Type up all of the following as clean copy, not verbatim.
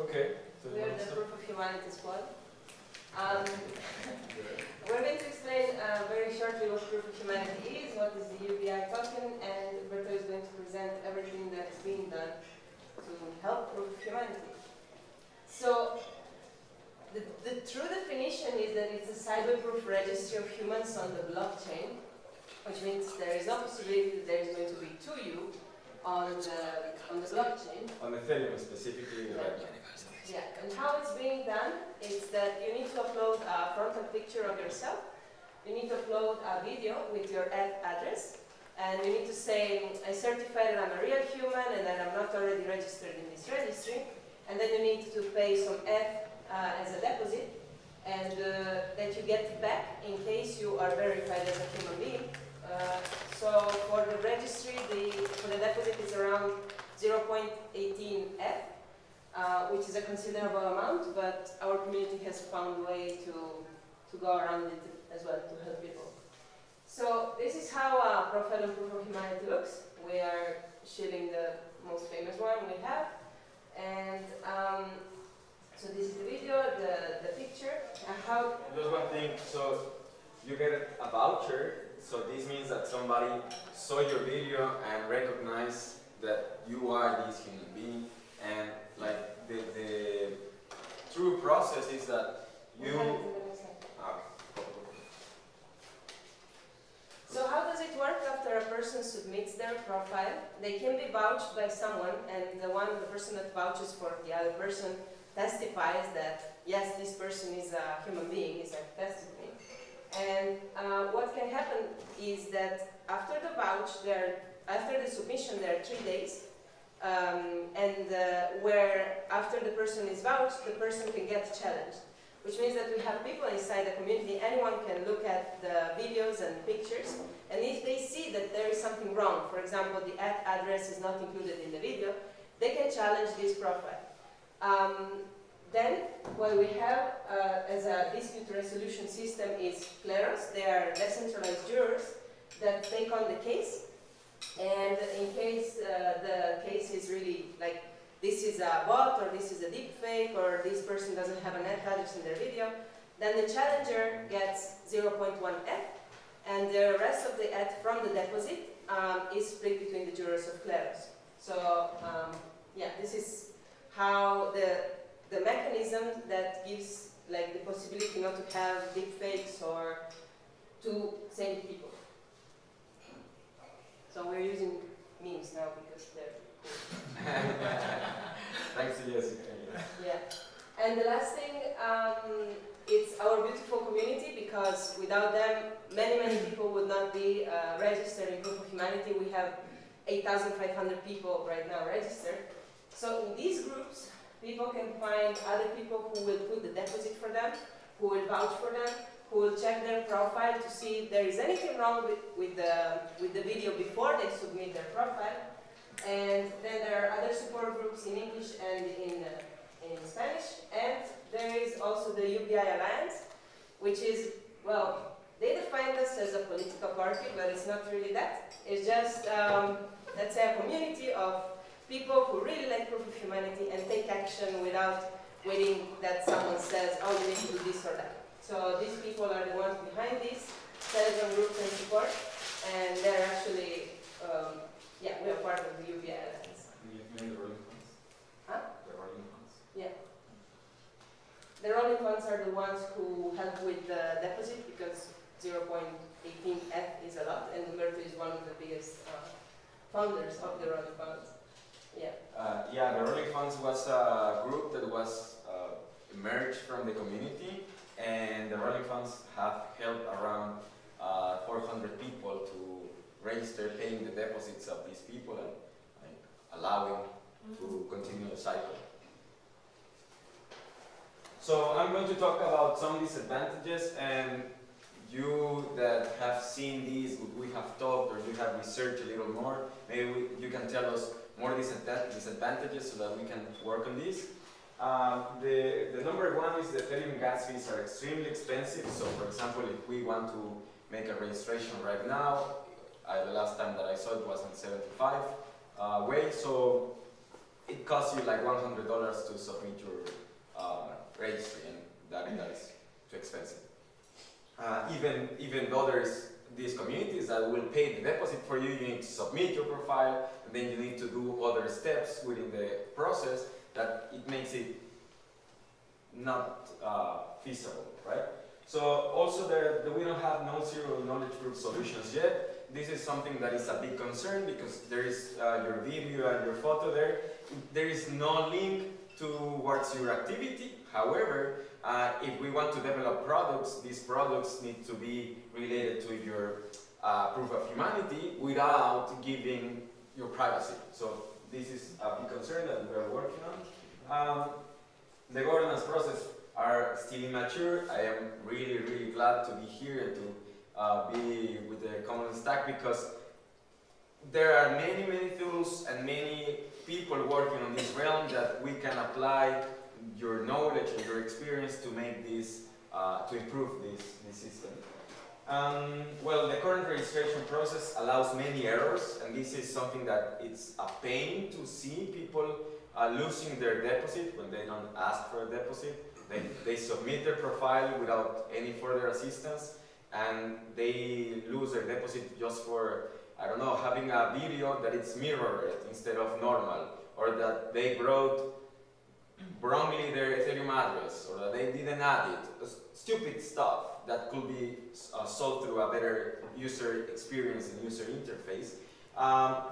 Okay. So we are the Proof of Humanity squad. We're going to explain very shortly what Proof of Humanity is, what is the UBI token, and Humberto is going to present everything that's being done to help Proof of Humanity. So, the true definition is that it's a cyber-proof registry of humans on the blockchain, which means there is no possibility that there is going to be two you on the blockchain. On Ethereum specifically, right? Yeah, and how it's being done is that you need to upload a frontal picture of yourself, you need to upload a video with your address, and you need to say, I certify that I'm a real human and that I'm not already registered in this registry, and then you need to pay some as a deposit, and that you get back in case you are verified as a human being. So for the registry, for the deposit is around 0.18 F. Which is a considerable amount, but our community has found a way to go around it as well to help people. So this is how a profile on Proof of Humanity looks. We are shooting the most famous one we have, and so this is the video, the picture, and how. Just one thing. So you get a voucher. So this means that somebody saw your video and recognized that you are this human being, and like the true process is that you. So how does it work after a person submits their profile? They can be vouched by someone, and the person that vouches for the other person testifies that yes, this person is a human being, is attested to me. And what can happen is that after the after the submission, there are 3 days. Where after the person is vouched, the person can get challenged, which means that we have people inside the community, anyone can look at the videos and pictures, and if they see that there is something wrong, for example, the address is not included in the video, they can challenge this profile. Then, what we have as a dispute resolution system is Kleros. They are decentralized jurors that take on the case. And in case the case is really like this is a bot or this is a deep fake or this person doesn't have an address in their video, then the challenger gets 0.1 F, and the rest of the F from the deposit is split between the jurors of Kleros. So yeah, this is how the mechanism that gives like the possibility not to have deep fakes or to same people. So we're using memes now because they're cool. Thanks to Jessica. Yeah. And the last thing, it's our beautiful community, because without them, many people would not be registered in Proof of Humanity. We have 8,500 people right now registered. So in these groups, people can find other people who will put the deposit for them, who will vouch for them, who will check their profile to see if there is anything wrong with the video before they submit their profile. And then there are other support groups in English and in Spanish. And there is also the UBI Alliance, which is, well, they defined us as a political party, but it's not really that. It's just, let's say, a community of people who really like Proof of Humanity and take action without waiting that someone says, oh, you need to do this or that. So these people are the ones behind this Telegram groups and support, and they're actually, yeah, we are part of the UBI Alliance. You've made the rolling funds? Huh? The rolling funds? Yeah. The rolling funds are the ones who help with the deposit, because 0.18 F is a lot, and Humberto is one of the biggest founders of the rolling funds. Yeah. Yeah, the rolling funds was a group that was emerged from the community. And the rolling funds have helped around 400 people to register paying the deposits of these people and allowing to continue the cycle. So I'm going to talk about some disadvantages, and you that have seen these, we have talked or you have researched a little more, maybe you can tell us more disadvantages so that we can work on this. The number one is the Ethereum gas fees are extremely expensive. So for example, if we want to make a registration right now, the last time that I saw it was on 75 way. So it costs you like $100 to submit your registry, and that is too expensive. Even though there's these communities that will pay the deposit for you, you need to submit your profile, and then you need to do other steps within the process that it makes it not feasible, right? So also we don't have no-zero knowledge proof solutions yet. This is something that is a big concern because there is your video and your photo there. There is no link towards your activity. However, if we want to develop products, these products need to be related to your proof of humanity without giving your privacy. So this is a big concern that we are working on. The governance process are still immature. I am really, really glad to be here and to be with the common stack because there are many, many tools and many people working on this realm that we can apply your knowledge and your experience to make this, to improve this system. Well, the current registration process allows many errors, and this is something that it's a pain to see people losing their deposit when they don't ask for a deposit. They submit their profile without any further assistance, and they lose their deposit just for, I don't know, having a video that it's mirrored instead of normal, or that they wrote wrongly their Ethereum address, or that they didn't add it. Stupid stuff that could be solved through a better user experience and user interface.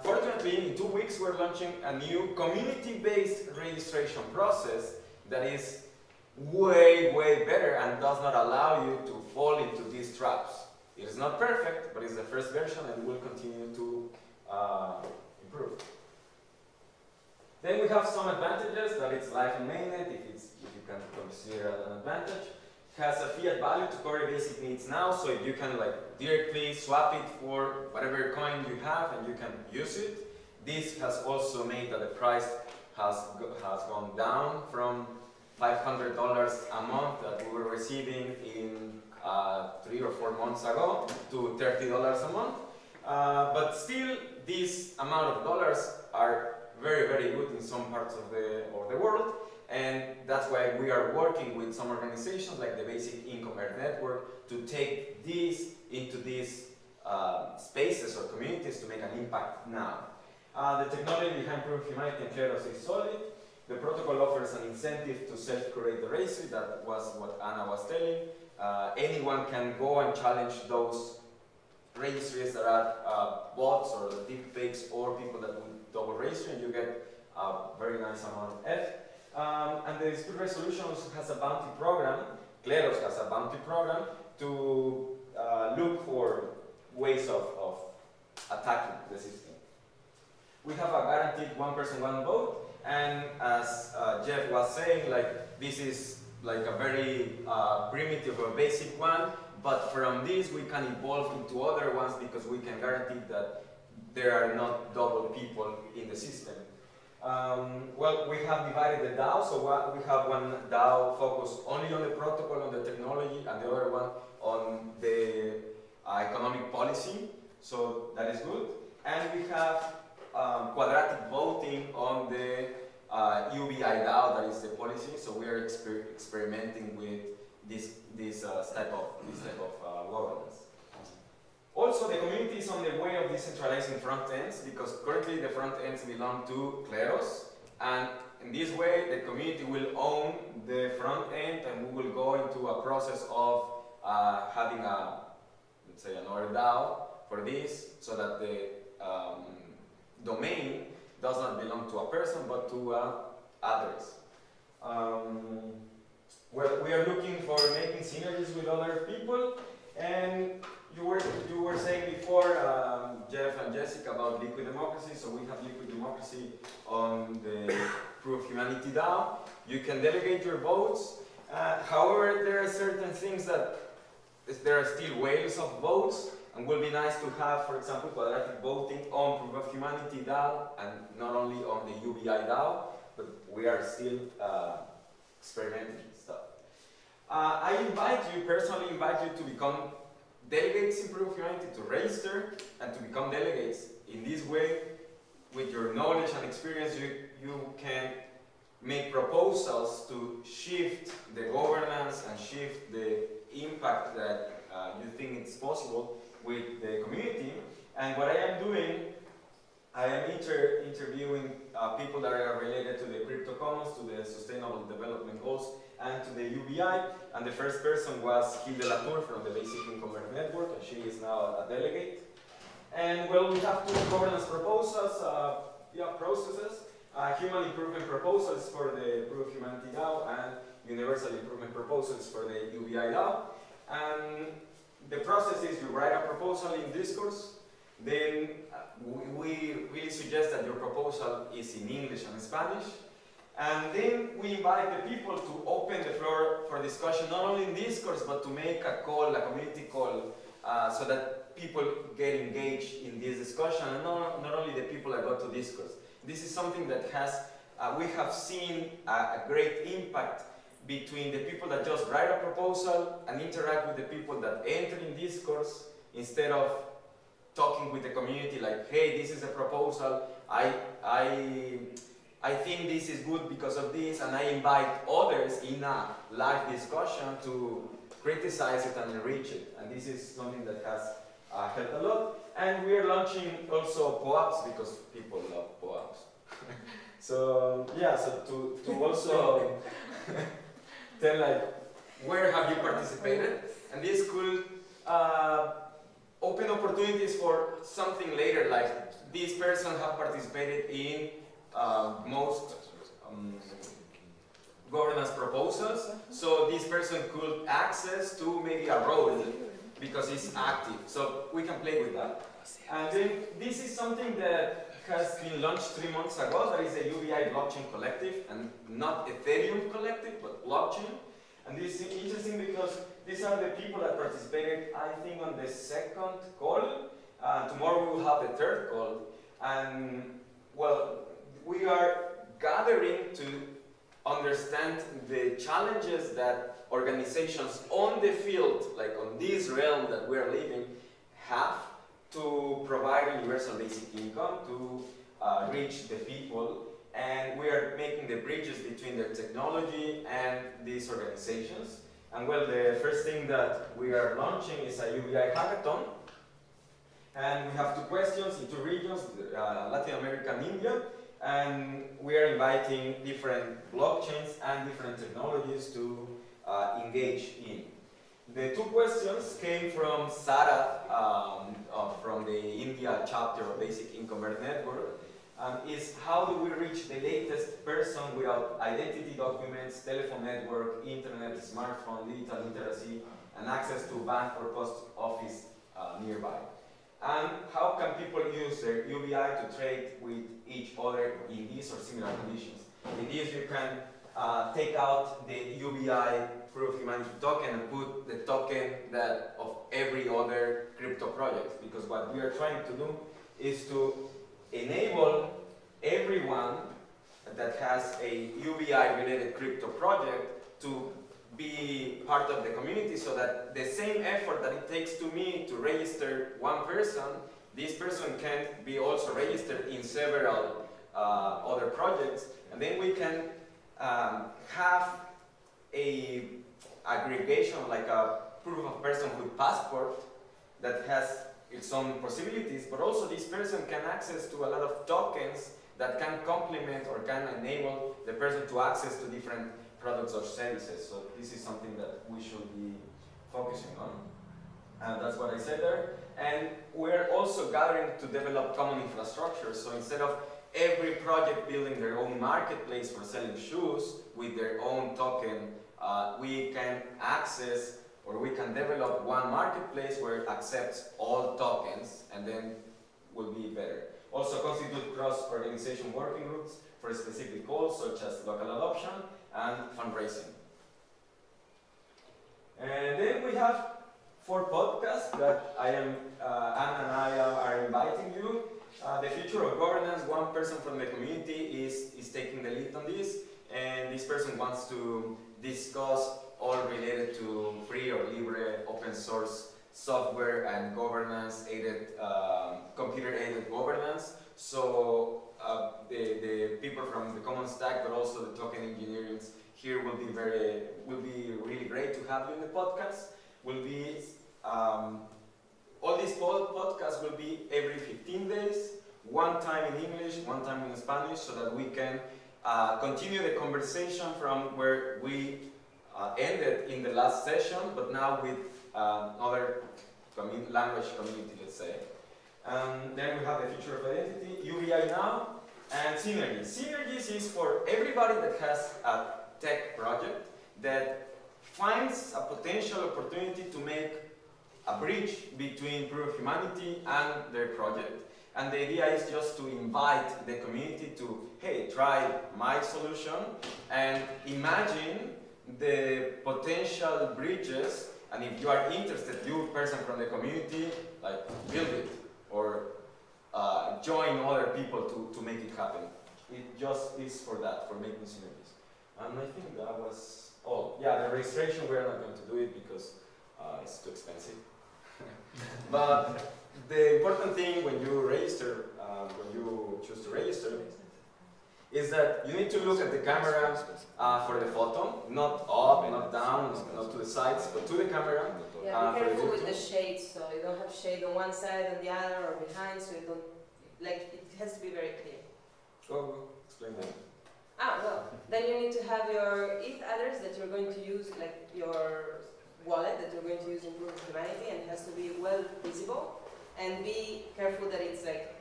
Fortunately, in 2 weeks we're launching a new community-based registration process that is way, way better and does not allow you to fall into these traps. It is not perfect, but it's the first version and will continue to improve. Then we have some advantages, that it's live in mainnet, if you can consider it an advantage. It has a fiat value to cover basic needs now, so you can like directly swap it for whatever coin you have and you can use it. This has also made that the price has gone down from $500 a month that we were receiving in 3 or 4 months ago to $30 a month. But still, this amount of dollars are very, very good in some parts of the world, and that's why we are working with some organizations like the Basic Income Earth Network to take these into these spaces or communities to make an impact now. The technology behind Proof of Humanity and Kleros is solid. The protocol offers an incentive to self-curate the registry. That was what Anna was telling. Anyone can go and challenge those registries that are bots or deep fakes or people that would double registry, and you get a very nice amount of F. And the dispute resolution also has a bounty program. Kleros has a bounty program to look for ways of attacking the system. We have a guaranteed one person, one vote, and as Jeff was saying, like this is like a very primitive or basic one, but from this we can evolve into other ones because we can guarantee that there are not double people in the system. Well, we have divided the DAO, so we have one DAO focused only on the protocol, on the technology, and the other one on the economic policy, so that is good. And we have quadratic voting on the UBI DAO, that is the policy, so we are experimenting with this type of governance. Also, the community is on the way of decentralizing front ends because currently the front ends belong to Kleros, and in this way the community will own the front end, and we will go into a process of having let's say another DAO for this, so that the domain does not belong to a person but to others. Well, we are looking for making synergies with other people, and you were saying before, Jeff and Jessica, about liquid democracy. So we have liquid democracy on the Proof of Humanity DAO. You can delegate your votes. However, there are certain things that there are still whales of votes, and will be nice to have, for example, quadratic voting on Proof of Humanity DAO, and not only on the UBI DAO, but we are still experimenting stuff. I personally invite you to become delegates in Proof of Humanity, to register and to become delegates. In this way, with your knowledge and experience, you can make proposals to shift the governance and shift the impact that you think it's possible with the community. And what I am doing, I am interviewing people that are related to the crypto commons, to the Sustainable Development Goals, and to the UBI. And the first person was Hilde Latour from the Basic Income Network, and she is now a delegate. And well, we have two governance proposals, processes. Human improvement proposals for the Proof of Humanity DAO and universal improvement proposals for the UBI DAO. And the process is you write a proposal in discourse, then we really suggest that your proposal is in English and Spanish. And then we invite the people to open the floor for discussion, not only in discourse, but to make a call, a community call, so that people get engaged in this discussion, and not only the people that go to discourse. This is something that has, we have seen a great impact between the people that just write a proposal and interact with the people that enter in discourse, instead of talking with the community like, hey, this is a proposal, I think this is good because of this, and I invite others in a live discussion to criticize it and enrich it. And this is something that has helped a lot. And we are launching also POAPs because people love POAPs. So yeah, so to also tell like, where have you participated? And this could open opportunities for something later, like this person have participated in most governance proposals, so this person could access to maybe a role because he's active, so we can play with that. And then this is something that has been launched 3 months ago. That is a UBI blockchain collective, and not Ethereum collective, but blockchain. And this is interesting because these are the people that participated, I think, on the second call. Tomorrow we will have the third call. And well, we are gathering to understand the challenges that organizations on the field, like on this realm that we are living, have to provide universal basic income to reach the people. And we are making the bridges between the technology and these organizations. And well, the first thing that we are launching is a UBI hackathon. And we have 2 questions in 2 regions, Latin America and India. And we are inviting different blockchains and different technologies to engage in. The 2 questions came from Sarah, from the India chapter of Basic Income Network. Is how do we reach the latest person without identity documents, telephone network, internet, smartphone, digital literacy, and access to bank or post office nearby? And how can people use their UBI to trade with each other in these or similar conditions? In this, you can take out the UBI Proof of Humanity token and put the token that of every other crypto project. Because what we are trying to do is to enable everyone that has a UBI-related crypto project to be part of the community, so that the same effort that it takes to me to register one person, this person can be also registered in several other projects, and then we can have a aggregation, like a proof of personhood passport that has its own possibilities, but also this person can access to a lot of tokens that can complement or can enable the person to access to different products or services. So this is something that we should be focusing on. And that's what I said there. And we're also gathering to develop common infrastructure. So instead of every project building their own marketplace for selling shoes with their own token, we can access, or we can develop one marketplace where it accepts all tokens, and then will be better. Also constitute cross-organization working groups for specific goals such as local adoption and fundraising. And then we have 4 podcasts that I am, Anne and I are inviting you. The future of governance, one person from the community is taking the lead on this, and this person wants to discuss all related to free or libre open source software and governance aided, computer aided governance. So the people from the common stack, but also the token engineering here will be really great to have you in the podcast. Will be all these podcasts will be every 15 days, one time in English, one time in Spanish, so that we can continue the conversation from where we ended in the last session, but now with other language community, let's say. Then we have the future of identity, UBI now, and synergies. Synergies is for everybody that has a tech project that finds a potential opportunity to make a bridge between Proof of Humanity and their project. And the idea is just to invite the community to, hey, try my solution and imagine the potential bridges. And if you are interested, you person from the community, like build it or join other people to make it happen. It just is for that, for making synergies. And I think that was all. Yeah, the registration, we're not going to do it because it's too expensive. But the important thing when you register, when you choose to register, is that you need to look at the camera for the photo, not up, not down, not to the sides, but to the camera. Yeah, be careful with the shades, so you don't have shade on one side and the other or behind, so you don't, like, it has to be very clear. Go, explain that. Well, then you need to have your ETH address that you're going to use, like your wallet that you're going to use in Proof of Humanity, and it has to be well visible. And be careful that it's like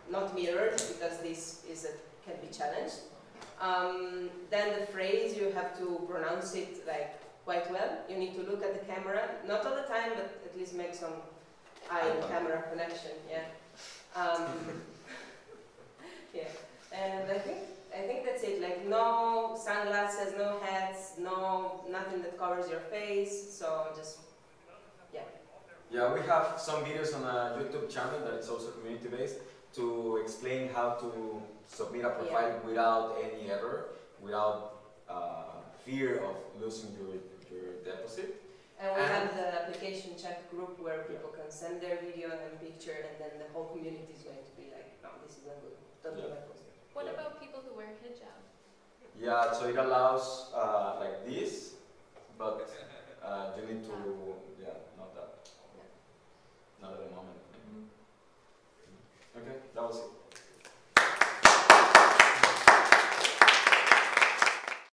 not mirrored, because this is can be challenged. Then the phrase, you have to pronounce it like quite well. You need to look at the camera, not all the time, but at least make some eye-camera connection. Yeah. Yeah. And I think that's it. Like no sunglasses, no hats, nothing that covers your face. So just yeah. Yeah, we have some videos on a YouTube channel that is also community-based to explain how to submit a profile without any error, without fear of losing your deposit. And we have the application chat group where people can send their video and picture, and then the whole community is going to be like, no, this is not good. Don't do that. What about people who wear hijab? Yeah, so it allows like this, but you need to, not that. Not at the moment. Okay, that was it.